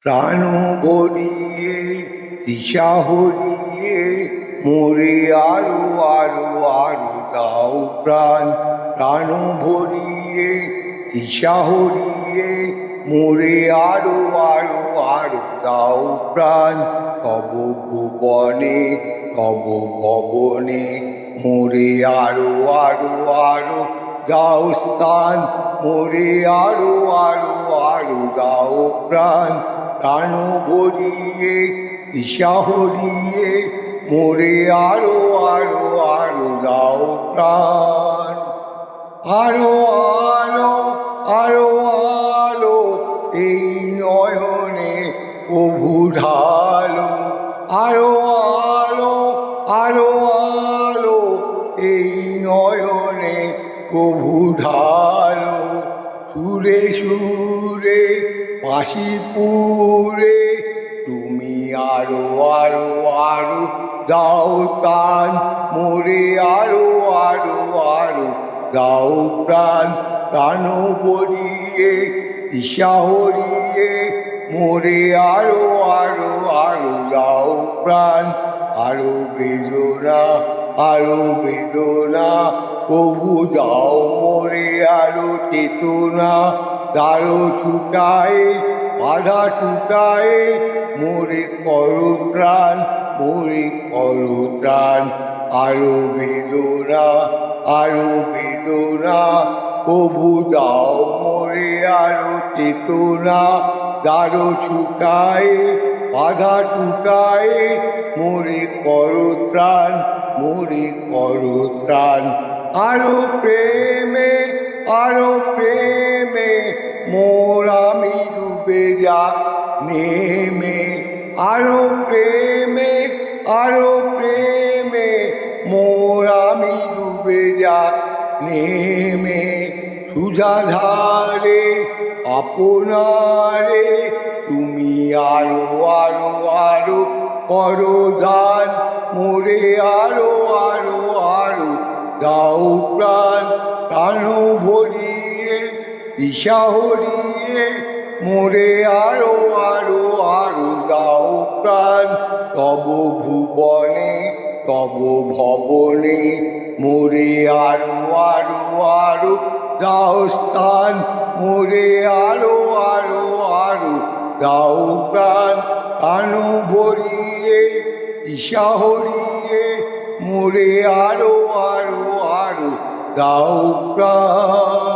প্রাণ ভরিয়ে দিশা হরিয়ে মোরে আরো আরো আরো দাও প্রাণ। প্রাণ ভরিয়ে দিশা হরিয়ে মোরে আরো আরো আরো দাও প্রাণ। তব ভুবনে তব ভবনে মোরে আরো আরো আরো দাও স্থান। মোরে আরো আরো আরো দাও প্রাণ। প্রাণ ভরিয়ে দিশা হরিয়ে মোরে আরো আরো আরো দাও প্রাণ। আরো আলো আরো আলো এই নয়নে প্রভু ঢালো। আরো আলো আরো আলো এই নয়নে প্রভু ঢালো। সুরে সুরে বাঁশি পুরে তুমি আরো আরো আরো দাও তান। মোরে আরো আরো আরো দাও প্রাণ। প্রাণ ভরিয়ে দিশা হরিয়ে মোরে আরো আরো আরো দাও প্রাণ। আরো বেদনা আরো বেদনা প্রভু দাও মোরে আরো চেতনা। দারো ছুটায় বাধা টুটায় মোরে করো ত্রাণ। মোরে করো ত্রাণ। আরো বেদনা আরো বেদনা প্রভু দাও মোরে আরো চেতনা। দারো ছুটায় বাধা টুটায় মোরে করো ত্রাণ। মোরে করো ত্রাণ। আরো প্রেমে আরো প্রেমে মোর আমি ডুবে যাক নেমে। আরো প্রেমে আরো প্রেমে মোর আমি ডুবে যাক নেমে। সুধাধারে আপনারে তুমি আরো আরো আরো করো দান। মোরে আরো আরো আরো দাও প্রাণ। প্রাণ ভরিয়ে দিশা হরিয়ে মোরে আরো আরো আরো দাও প্রাণ। তব ভুবনে তব ভবনে মোরে আরো আরো আরো দাও স্থান। মোরে আরো আরো আরো দাও প্রাণ। প্রাণ ভরিয়ে দিশা হরিয়ে মোরে আরো আরো আরো দাও প্রাণ।